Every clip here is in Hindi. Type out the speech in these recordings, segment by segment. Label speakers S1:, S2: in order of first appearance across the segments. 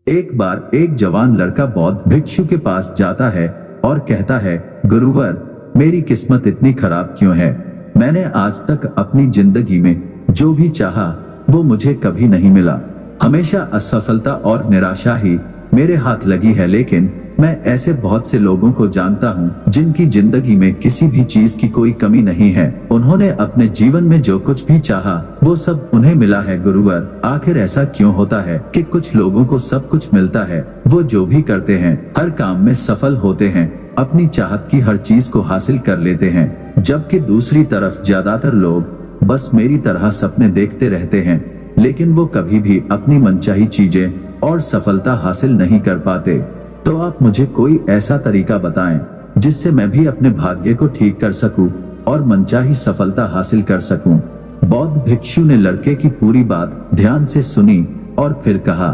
S1: एक बार एक जवान लड़का बौद्ध भिक्षु के पास जाता है और कहता है, गुरुवर, मेरी किस्मत इतनी खराब क्यों है? मैंने आज तक अपनी जिंदगी में जो भी चाहा वो मुझे कभी नहीं मिला। हमेशा असफलता और निराशा ही मेरे हाथ लगी है। लेकिन मैं ऐसे बहुत से लोगों को जानता हूँ जिनकी जिंदगी में किसी भी चीज की कोई कमी नहीं है। उन्होंने अपने जीवन में जो कुछ भी चाहा वो सब उन्हें मिला है। गुरुवर, आखिर ऐसा क्यों होता है कि कुछ लोगों को सब कुछ मिलता है, वो जो भी करते हैं हर काम में सफल होते हैं, अपनी चाहत की हर चीज को हासिल कर लेते हैं, जबकि दूसरी तरफ ज्यादातर लोग बस मेरी तरह सपने देखते रहते हैं, लेकिन वो कभी भी अपनी मनचाही चीजें और सफलता हासिल नहीं कर पाते। तो आप मुझे कोई ऐसा तरीका बताएं जिससे मैं भी अपने भाग्य को ठीक कर सकूं और मनचाही सफलता हासिल कर सकूं। बौद्ध भिक्षु ने लड़के की पूरी बात ध्यान से सुनी और फिर कहा,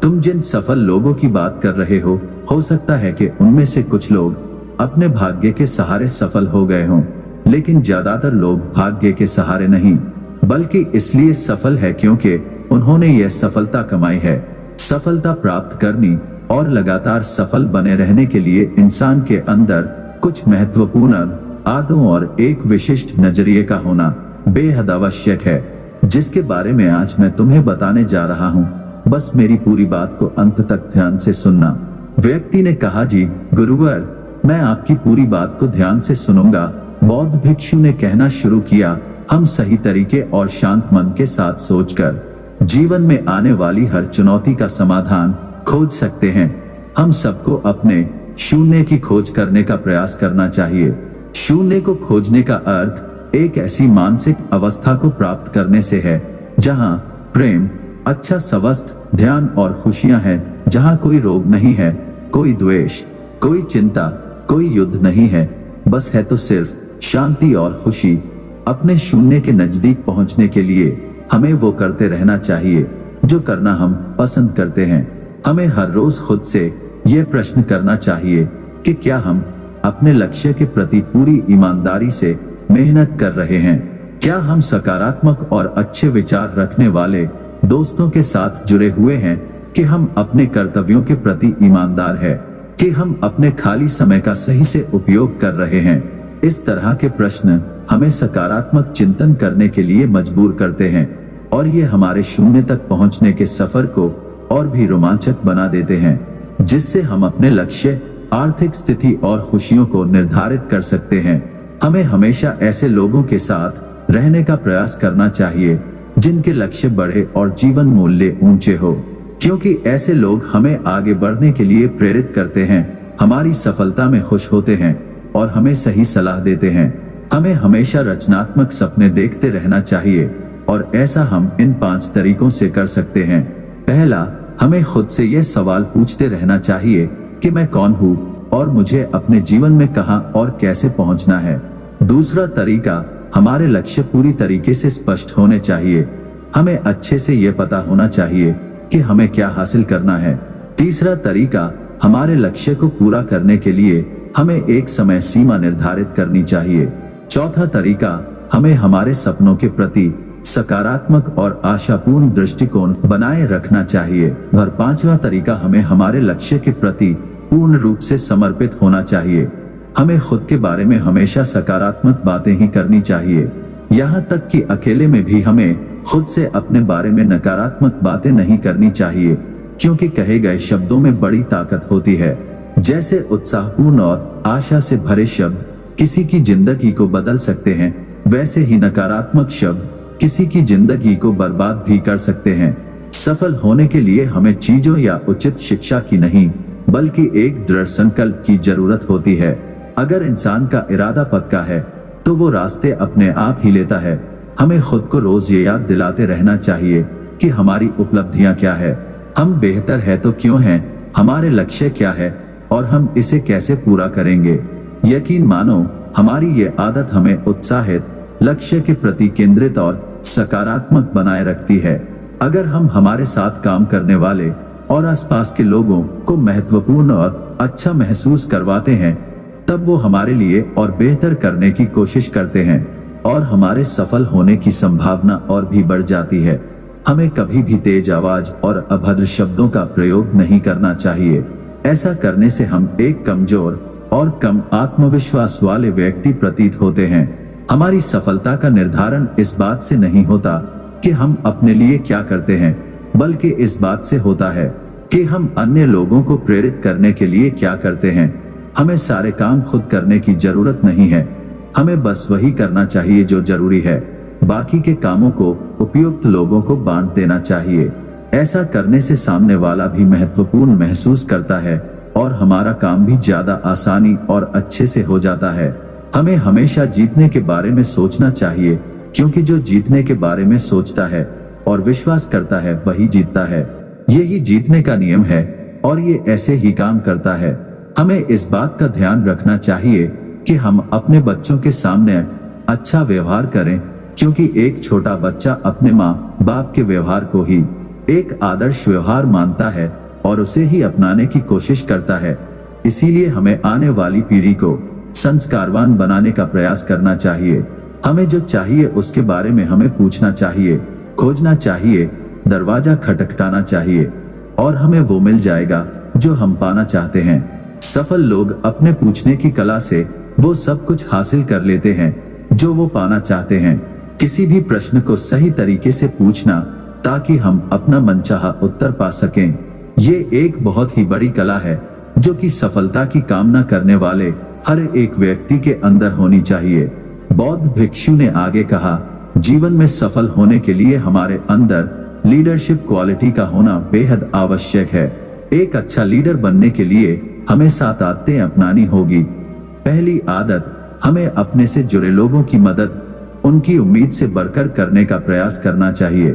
S1: तुम जिन सफल लोगों की बात कर रहे हो सकता है कि उनमें से कुछ लोग अपने भाग्य के सहारे सफल हो गए हों, लेकिन ज्यादातर लोग भाग्य के सहारे नहीं बल्कि इसलिए सफल है क्योंकि उन्होंने यह सफलता कमाई है। सफलता प्राप्त करनी और लगातार सफल बने रहने के लिए इंसान के अंदर कुछ महत्वपूर्ण आदतों और एक विशिष्ट नजरिए का होना बेहद आवश्यक है, जिसके बारे में आज मैं तुम्हें बताने जा रहा हूँ। बस मेरी पूरी बात को अंत तक ध्यान से सुनना। व्यक्ति ने कहा, जी गुरुवर, मैं आपकी पूरी बात को ध्यान से सुनूंगा। बौद्ध भिक्षु ने कहना शुरू किया, हम सही तरीके और शांत मन के साथ सोचकर जीवन में आने वाली हर चुनौती का समाधान खोज सकते हैं। हम सबको अपने शून्य की खोज करने का प्रयास करना चाहिए। शून्य को खोजने का अर्थ एक ऐसी मानसिक अवस्था को प्राप्त करने से है जहां प्रेम, अच्छा स्वास्थ्य, ध्यान और खुशियां हैं, जहां कोई रोग नहीं है, कोई द्वेष, कोई चिंता, कोई युद्ध नहीं है, बस है तो सिर्फ शांति और खुशी। अपने शून्य के नजदीक पहुंचने के लिए हमें वो करते रहना चाहिए जो करना हम पसंद करते हैं। हमें हर रोज खुद से यह प्रश्न करना चाहिए कि क्या हम अपने लक्ष्य के प्रति पूरी ईमानदारी से मेहनत कर रहे हैं? क्या हम सकारात्मक और अच्छे विचार रखने वाले दोस्तों के साथ जुड़े हुए हैं? कि हम अपने कर्तव्यों के प्रति ईमानदार हैं? कि हम अपने खाली समय का सही से उपयोग कर रहे हैं? इस तरह के प्रश्न हमें सकारात्मक चिंतन करने के लिए मजबूर करते हैं और ये हमारे शून्य तक पहुंचने के सफर को और भी रोमांचक बना देते हैं, जिससे हम अपने लक्ष्य, आर्थिक स्थिति और खुशियों को निर्धारित कर सकते हैं। हमें हमेशा ऐसे लोगों के साथ रहने का प्रयास करना चाहिए जिनके लक्ष्य बड़े और जीवन मूल्य ऊंचे हो, क्योंकि ऐसे लोग हमें आगे बढ़ने के लिए प्रेरित करते हैं, हमारी सफलता में खुश होते हैं और हमें सही सलाह देते हैं। हमें हमेशा रचनात्मक सपने देखते रहना चाहिए और ऐसा हम इन 5 तरीकों से कर सकते हैं। पहला, हमें खुद से यह सवाल पूछते रहना चाहिए कि मैं कौन हूँ और मुझे अपने जीवन में कहां और कैसे पहुंचना है। दूसरा तरीका, हमारे लक्ष्य पूरी तरीके से स्पष्ट होने चाहिए। हमें अच्छे से यह पता होना चाहिए कि हमें क्या हासिल करना है। तीसरा तरीका, हमारे लक्ष्य को पूरा करने के लिए हमें एक समय सीमा निर्धारित करनी चाहिए। चौथा तरीका, हमें हमारे सपनों के प्रति सकारात्मक और आशापूर्ण दृष्टिकोण बनाए रखना चाहिए। और पांचवा तरीका, हमें हमारे लक्ष्य के प्रति पूर्ण रूप से समर्पित होना चाहिए। हमें खुद के बारे में हमेशा सकारात्मक बातें ही करनी चाहिए, यहाँ तक कि अकेले में भी हमें खुद से अपने बारे में नकारात्मक बातें नहीं करनी चाहिए, क्योंकि कहे गए शब्दों में बड़ी ताकत होती है। जैसे उत्साहपूर्ण और आशा से भरे शब्द किसी की जिंदगी को बदल सकते हैं, वैसे ही नकारात्मक शब्द किसी की जिंदगी को बर्बाद भी कर सकते हैं। सफल होने के लिए हमें चीजों या उचित शिक्षा की नहीं बल्कि एक दृढ़ संकल्प की जरूरत होती है। अगर इंसान का इरादा पक्का है तो वो रास्ते अपने आप ही लेता है। हमें खुद को रोज ये याद दिलाते रहना चाहिए कि हमारी उपलब्धियां क्या है, हम बेहतर है तो क्यों हैं, हमारे लक्ष्य क्या है और हम इसे कैसे पूरा करेंगे। यकीन मानो, हमारी ये आदत हमें उत्साहित, लक्ष्य के प्रति केंद्रित और सकारात्मक बनाए रखती है। अगर हम हमारे साथ काम करने वाले और आसपास के लोगों को महत्वपूर्ण और अच्छा महसूस करवाते हैं, तब वो हमारे लिए और बेहतर करने की कोशिश करते हैं और हमारे सफल होने की संभावना और भी बढ़ जाती है। हमें कभी भी तेज आवाज और अभद्र शब्दों का प्रयोग नहीं करना चाहिए। ऐसा करने से हम एक कमजोर और कम आत्मविश्वास वाले व्यक्ति प्रतीत होते हैं। हमारी सफलता का निर्धारण इस बात से नहीं होता कि हम अपने लिए क्या करते हैं, बल्कि इस बात से होता है कि हम अन्य लोगों को प्रेरित करने के लिए क्या करते हैं। हमें सारे काम खुद करने की जरूरत नहीं है, हमें बस वही करना चाहिए जो जरूरी है। बाकी के कामों को उपयुक्त लोगों को बांट देना चाहिए। ऐसा करने से सामने वाला भी महत्वपूर्ण महसूस करता है और हमारा काम भी ज्यादा आसानी और अच्छे से हो जाता है। हमें हमेशा जीतने के बारे में सोचना चाहिए, क्योंकि जो जीतने के बारे में सोचता है और विश्वास करता है वही जीतता है। यही जीतने का नियम है और ये ऐसे ही काम करता है। हमें इस बात का ध्यान रखना चाहिए कि हम अपने बच्चों के सामने अच्छा व्यवहार करें, क्योंकि एक छोटा बच्चा अपने माँ बाप के व्यवहार को ही एक आदर्श व्यवहार मानता है और उसे ही अपनाने की कोशिश करता है। इसीलिए हमें आने वाली पीढ़ी को संस्कारवान बनाने का प्रयास करना चाहिए। हमें जो चाहिए उसके बारे में हमें पूछना चाहिए, खोजना चाहिए, दरवाजा खटखटाना चाहिए और हमें वो मिल जाएगा जो हम पाना चाहते हैं। सफल लोग अपने पूछने की कला से वो सब कुछ हासिल कर लेते हैं जो वो पाना चाहते हैं। किसी भी प्रश्न को सही तरीके से पूछना ताकि हम अपना मनचाहा उत्तर पा सकें, ये एक बहुत ही बड़ी कला है जो कि सफलता की कामना करने वाले हर एक व्यक्ति के अंदर होनी चाहिए। बौद्ध भिक्षु ने आगे कहा, जीवन में सफल होने के लिए हमारे अंदर लीडरशिप क्वालिटी का होना बेहद आवश्यक है। एक अच्छा लीडर बनने के लिए हमें 7 आदतें अपनानी होगी। पहली आदत, हमें अपने से जुड़े लोगों की मदद उनकी उम्मीद से बढ़कर करने का प्रयास करना चाहिए।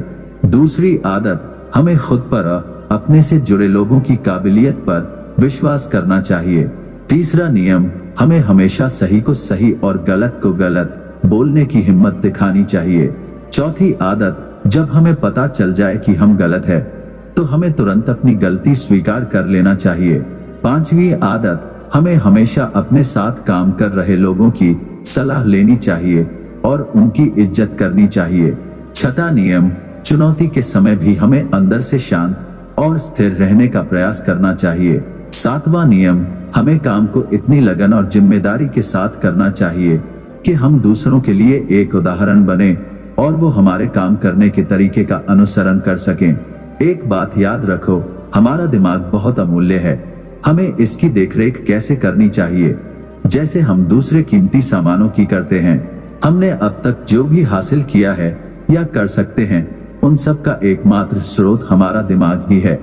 S1: दूसरी आदत, हमें खुद पर अपने से जुड़े लोगों की काबिलियत पर विश्वास करना चाहिए। तीसरा नियम, हमें हमेशा सही को सही और गलत को गलत बोलने की हिम्मत दिखानी चाहिए। चौथी आदत, जब हमें पता चल जाए कि हम गलत है तो हमें तुरंत अपनी गलती स्वीकार कर लेना चाहिए। पांचवी आदत, हमें हमेशा अपने साथ काम कर रहे लोगों की सलाह लेनी चाहिए और उनकी इज्जत करनी चाहिए। छठा नियम, चुनौती के समय भी हमें अंदर से शांत और स्थिर रहने का प्रयास करना चाहिए। सातवां नियम, हमें काम को इतनी लगन और जिम्मेदारी के साथ करना चाहिए कि हम दूसरों के लिए एक उदाहरण बने और वो हमारे काम करने के तरीके का अनुसरण कर सकें। एक बात याद रखो, हमारा दिमाग बहुत अमूल्य है। हमें इसकी देखरेख कैसे करनी चाहिए, जैसे हम दूसरे कीमती सामानों की करते हैं। हमने अब तक जो भी हासिल किया है या कर सकते हैं, उन सब का एकमात्र स्रोत हमारा दिमाग ही है।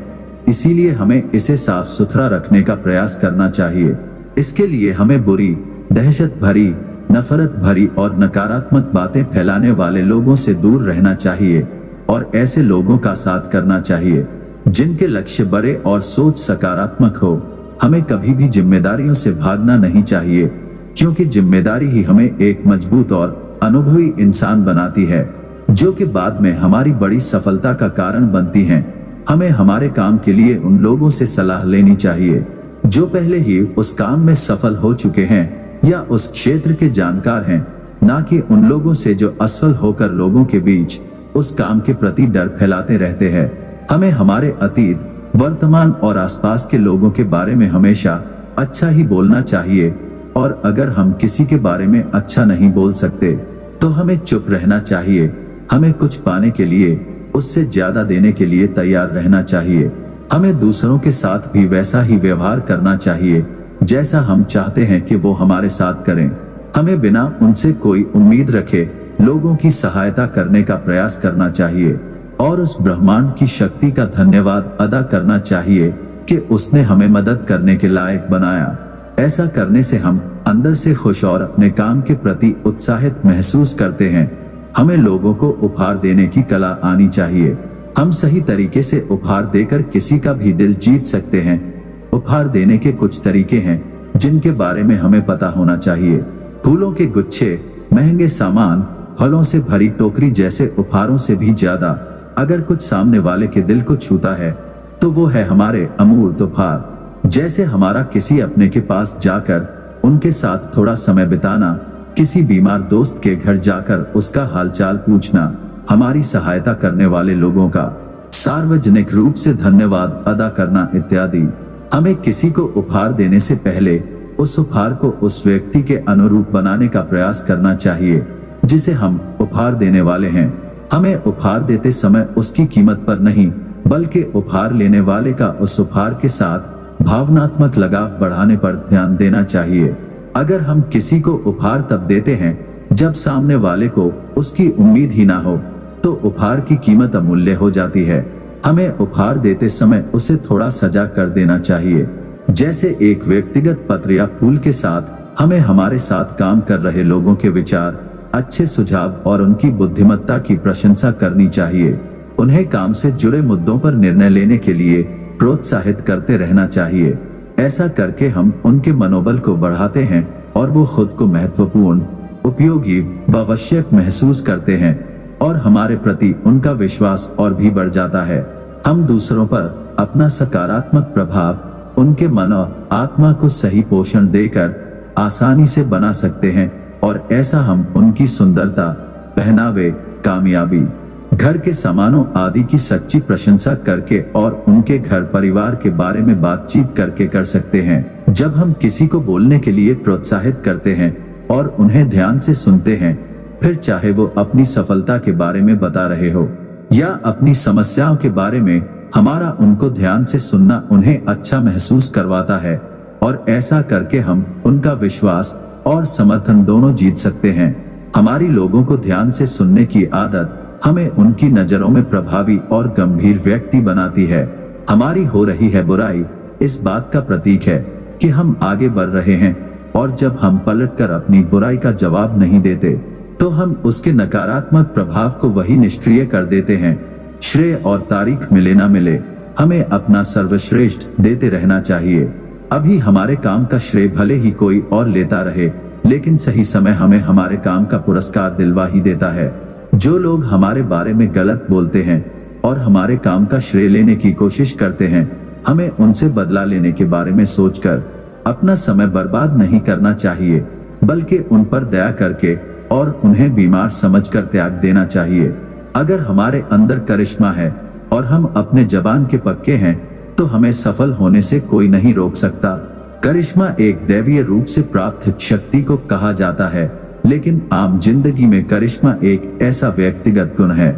S1: इसीलिए हमें इसे साफ सुथरा रखने का प्रयास करना चाहिए। इसके लिए हमें बुरी, दहशत भरी, नफरत भरी और नकारात्मक बातें फैलाने वाले लोगों से दूर रहना चाहिए और ऐसे लोगों का साथ करना चाहिए जिनके लक्ष्य बड़े और सोच सकारात्मक हो। हमें कभी भी जिम्मेदारियों से भागना नहीं चाहिए, क्योंकि जिम्मेदारी ही हमें एक मजबूत और अनुभवी इंसान बनाती है, जो कि बाद में हमारी बड़ी सफलता का कारण बनती हैं। हमें हमारे काम के लिए उन लोगों से सलाह लेनी चाहिए जो पहले ही उस काम में सफल हो चुके हैं या उस क्षेत्र के जानकार हैं, ना कि उन लोगों से जो असफल होकर लोगों के बीच उस काम के प्रति डर फैलाते रहते हैं। हमें हमारे अतीत, वर्तमान और आसपास के लोगों के बारे में हमेशा अच्छा ही बोलना चाहिए और अगर हम किसी के बारे में अच्छा नहीं बोल सकते तो हमें चुप रहना चाहिए। हमें कुछ पाने के लिए उससे ज्यादा देने के लिए तैयार रहना चाहिए। हमें दूसरों के साथ भी वैसा ही व्यवहार करना चाहिए जैसा हम चाहते हैं कि वो हमारे साथ करें। हमें बिना उनसे कोई उम्मीद रखे लोगों की सहायता करने का प्रयास करना चाहिए और उस ब्रह्मांड की शक्ति का धन्यवाद अदा करना चाहिए कि उसने हमें मदद करने के लायक बनाया। ऐसा करने से हम अंदर से खुश और अपने काम के प्रति उत्साहित महसूस करते हैं। हमें लोगों को उपहार देने की कला आनी चाहिए। हम सही तरीके से उपहार देकर किसी का भी दिल जीत सकते हैं। उपहार देने के कुछ तरीके हैं जिनके बारे में हमें पता होना चाहिए। फूलों के गुच्छे, महंगे सामान, फलों से भरी टोकरी जैसे उपहारों से भी ज्यादा अगर कुछ सामने वाले के दिल को छूता है तो वो है हमारे अमूर्त उपहार। जैसे हमारा किसी अपने के पास जाकर उनके साथ थोड़ा समय बिताना, किसी बीमार दोस्त के घर जाकर उसका हालचाल पूछना, हमारी सहायता करने वाले लोगों का सार्वजनिक रूप से धन्यवाद अदा करना इत्यादि। हमें किसी को उपहार देने से पहले उस उपहार को उस व्यक्ति के अनुरूप बनाने का प्रयास करना चाहिए जिसे हम उपहार देने वाले हैं। हमें उपहार देते समय उसकी कीमत पर नहीं, बल्कि उपहार लेने वाले का उस उपहार के साथ भावनात्मक लगाव बढ़ाने पर ध्यान देना चाहिए। अगर हम किसी को उपहार तब देते हैं जब सामने वाले को उसकी उम्मीद ही ना हो, तो उपहार की कीमत अमूल्य हो जाती है। हमें उपहार देते समय उसे थोड़ा सजा कर देना चाहिए, जैसे एक व्यक्तिगत पत्र या फूल के साथ। हमें हमारे साथ काम कर रहे लोगों के विचार, अच्छे सुझाव और उनकी बुद्धिमत्ता की प्रशंसा करनी चाहिए। उन्हें काम से जुड़े मुद्दों पर निर्णय लेने के लिए प्रोत्साहित करते रहना चाहिए। ऐसा करके हम उनके मनोबल को बढ़ाते हैं और वो खुद को महत्वपूर्ण, उपयोगी व आवश्यक महसूस करते हैं और हमारे प्रति उनका विश्वास और भी बढ़ जाता है। हम दूसरों पर अपना सकारात्मक प्रभाव उनके मन और आत्मा को सही पोषण देकर आसानी से बना सकते हैं और ऐसा हम उनकी सुंदरता, पहनावे, कामयाबी, घर के सामानों आदि की सच्ची प्रशंसा करके और उनके घर परिवार के बारे में बातचीत करके कर सकते हैं। जब हम किसी को बोलने के लिए प्रोत्साहित करते हैं और उन्हें ध्यान से सुनते हैं, फिर चाहे वो अपनी सफलता के बारे में बता रहे हो या अपनी समस्याओं के बारे में, हमारा उनको ध्यान से सुनना उन्हें अच्छा महसूस करवाता है और ऐसा करके हम उनका विश्वास और समर्थन दोनों जीत सकते हैं। हमारी लोगों को ध्यान से सुनने की आदत हमें उनकी नजरों में प्रभावी और गंभीर व्यक्ति बनाती है। हमारी हो रही है बुराई इस बात का प्रतीक है कि हम आगे बढ़ रहे हैं, और जब हम पलटकर अपनी बुराई का जवाब नहीं देते तो हम उसके नकारात्मक प्रभाव को वही निष्क्रिय कर देते हैं। श्रेय और तारीफ मिले ना मिले, हमें अपना सर्वश्रेष्ठ देते रहना चाहिए। अभी हमारे काम का श्रेय भले ही कोई और लेता रहे, लेकिन सही समय हमें हमारे काम का पुरस्कार दिलवा ही देता है। जो लोग हमारे बारे में गलत बोलते हैं और हमारे काम का श्रेय लेने की कोशिश करते हैं, हमें उनसे बदला लेने के बारे में सोचकर अपना समय बर्बाद नहीं करना चाहिए, बल्कि उन पर दया करके और उन्हें बीमार समझकर त्याग देना चाहिए। अगर हमारे अंदर करिश्मा है और हम अपने जबान के पक्के हैं, तो हमें सफल होने से कोई नहीं रोक सकता। करिश्मा एक दैवीय रूप से प्राप्त शक्ति को कहा जाता है, लेकिन आम जिंदगी में करिश्मा एक ऐसा व्यक्तिगत गुण है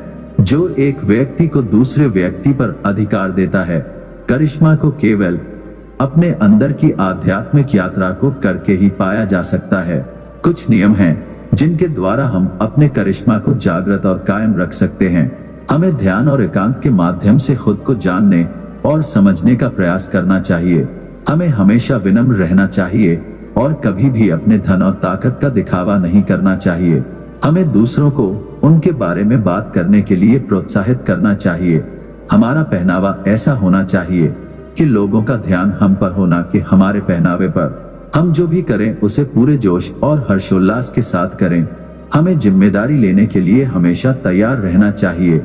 S1: जो एक व्यक्ति को दूसरे व्यक्ति पर अधिकार देता है। करिश्मा को केवल अपने अंदर की आध्यात्मिक यात्रा को करके ही पाया जा सकता है। कुछ नियम हैं जिनके द्वारा हम अपने करिश्मा को जागृत और कायम रख सकते हैं। हमें ध्यान और एकांत के माध्यम से खुद को जानने और समझने का प्रयास करना चाहिए। हमें हमेशा विनम्र रहना चाहिए और कभी भी अपने धन और ताकत का दिखावा नहीं करना चाहिए। हमें दूसरों को उनके बारे में बात करने के लिए प्रोत्साहित करना चाहिए। हमारा पहनावा ऐसा होना चाहिए कि लोगों का ध्यान हम पर हो, ना कि हमारे पहनावे पर। हम जो भी करें उसे पूरे जोश और हर्षोल्लास के साथ करें। हमें जिम्मेदारी लेने के लिए हमेशा तैयार रहना चाहिए,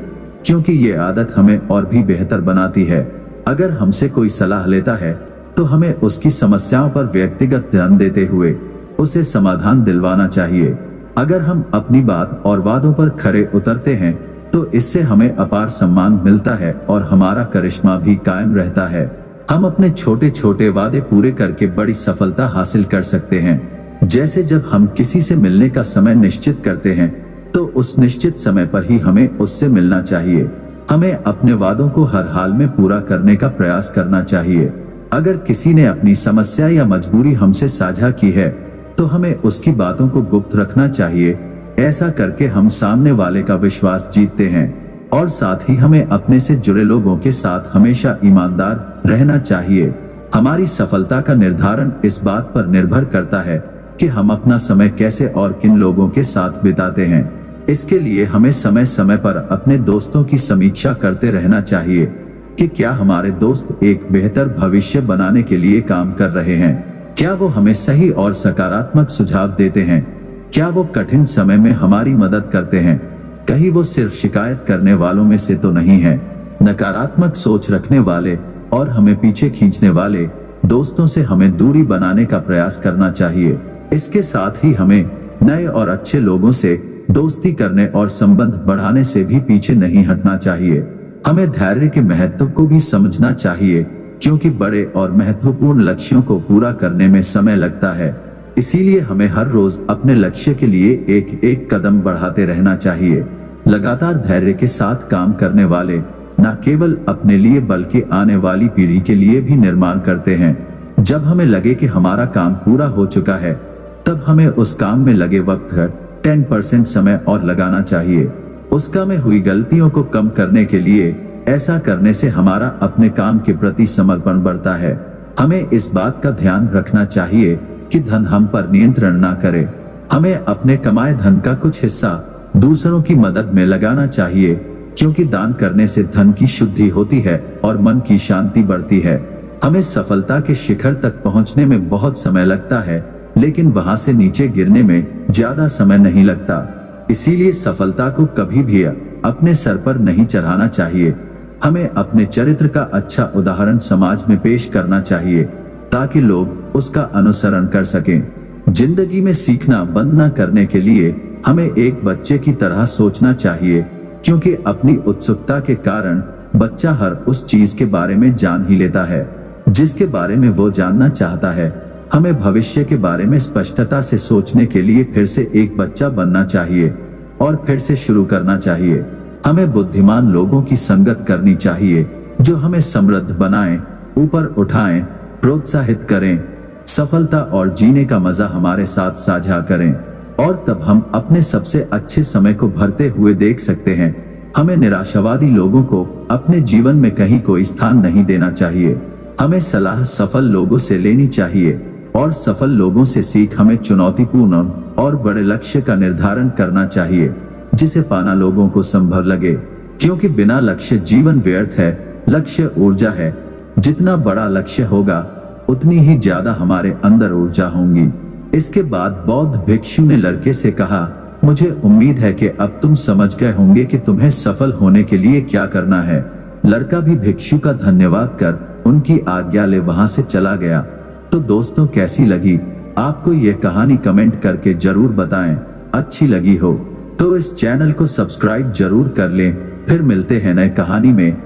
S1: क्योंकि ये आदत हमें और भी बेहतर बनाती है। अगर हमसे कोई सलाह लेता है तो हमें उसकी समस्याओं पर व्यक्तिगत ध्यान देते हुए उसे समाधान दिलवाना चाहिए। अगर हम अपनी बात और वादों पर खरे उतरते हैं तो इससे हमें अपार सम्मान मिलता है और हमारा करिश्मा भी कायम रहता है। हम अपने छोटे छोटे वादे पूरे करके बड़ी सफलता हासिल कर सकते हैं। जैसे जब हम किसी से मिलने का समय निश्चित करते हैं तो उस निश्चित समय पर ही हमें उससे मिलना चाहिए। हमें अपने वादों को हर हाल में पूरा करने का प्रयास करना चाहिए। अगर किसी ने अपनी समस्या या मजबूरी हमसे साझा की है तो हमें उसकी बातों को गुप्त रखना चाहिए। ऐसा करके हम सामने वाले का विश्वास जीतते हैं और साथ ही हमें अपने से जुड़े लोगों के साथ हमेशा ईमानदार रहना चाहिए। हमारी सफलता का निर्धारण इस बात पर निर्भर करता है कि हम अपना समय कैसे और किन लोगों के साथ बिताते हैं। इसके लिए हमें समय समय पर अपने दोस्तों की समीक्षा करते रहना चाहिए कि क्या हमारे दोस्त एक बेहतर भविष्य बनाने के लिए काम कर रहे हैं। क्या वो हमें सही और सकारात्मक सुझाव देते हैं? क्या वो कठिन समय में हमारी मदद करते हैं? कहीं वो सिर्फ शिकायत करने वालों में से तो नहीं है? नकारात्मक सोच रखने वाले और हमें पीछे खींचने वाले दोस्तों से हमें दूरी बनाने का प्रयास करना चाहिए। इसके साथ ही हमें नए और अच्छे लोगों से दोस्ती करने और संबंध बढ़ाने से भी पीछे नहीं हटना चाहिए। हमें धैर्य के महत्व को भी समझना चाहिए, क्योंकि बड़े और महत्वपूर्ण लक्ष्यों को पूरा करने में समय लगता है। इसीलिए हमें हर रोज अपने लक्ष्य के लिए एक एक कदम बढ़ाते रहना चाहिए। लगातार धैर्य के साथ काम करने वाले न केवल अपने लिए बल्कि आने वाली पीढ़ी के लिए भी निर्माण करते हैं। जब हमें लगे कि हमारा काम पूरा हो चुका है, तब हमें उस काम में लगे वक्त 10% समय और लगाना चाहिए। उस काम में हुई गलतियों को कम करने के लिए ऐसा करने से हमारा अपने काम के प्रति समर्पण बढ़ता है। हमें इस बात का ध्यान रखना चाहिए कि धन हम पर नियंत्रण ना करे। हमें अपने कमाए धन का कुछ हिस्सा दूसरों की मदद में लगाना चाहिए, क्योंकि दान करने से धन की शुद्धि होती है और मन की शांति बढ़ती है। हमें सफलता के शिखर तक पहुंचने में बहुत समय लगता है, लेकिन वहां से नीचे गिरने में ज्यादा समय नहीं लगता। इसीलिए सफलता को कभी भी अपने सर पर नहीं चढ़ाना चाहिए। हमें अपने चरित्र का अच्छा उदाहरण समाज में पेश करना चाहिए, ताकि लोग उसका अनुसरण कर सकें। जिंदगी में सीखना बंद न करने के लिए हमें एक बच्चे की तरह सोचना चाहिए, क्योंकि अपनी उत्सुकता के कारण बच्चा हर उस चीज के बारे में जान ही लेता है जिसके बारे में वो जानना चाहता है। हमें भविष्य के बारे में स्पष्टता से सोचने के लिए फिर से एक बच्चा बनना चाहिए और फिर से शुरू करना चाहिए। हमें बुद्धिमान लोगों की संगत करनी चाहिए, जो हमें समृद्ध बनाएं, ऊपर उठाएं, प्रोत्साहित करें, सफलता और जीने का मजा हमारे साथ साझा करें, और तब हम अपने सबसे अच्छे समय को भरते हुए देख सकते हैं। हमें निराशावादी लोगों को अपने जीवन में कहीं कोई स्थान नहीं देना चाहिए। हमें सलाह सफल लोगों से लेनी चाहिए, और सफल लोगों से सीख हमें चुनौतीपूर्ण और बड़े लक्ष्य का निर्धारण करना चाहिए, जिसे पाना लोगों को संभव लगे, क्योंकि बिना लक्ष्य जीवन व्यर्थ है। लक्ष्य ऊर्जा है। जितना बड़ा लक्ष्य होगा, उतनी ही ज्यादा हमारे अंदर ऊर्जा होंगी। इसके बाद बौद्ध भिक्षु ने लड़के से कहा, मुझे उम्मीद है कि अब तुम समझ गए होंगे कि तुम्हें सफल होने के लिए क्या करना है। लड़का भी भिक्षु का धन्यवाद कर उनकी आज्ञा ले वहां से चला गया। तो दोस्तों, कैसी लगी आपको ये कहानी? कमेंट करके जरूर बताएं। अच्छी लगी हो तो इस चैनल को सब्सक्राइब जरूर कर लें। फिर मिलते हैं नए कहानी में।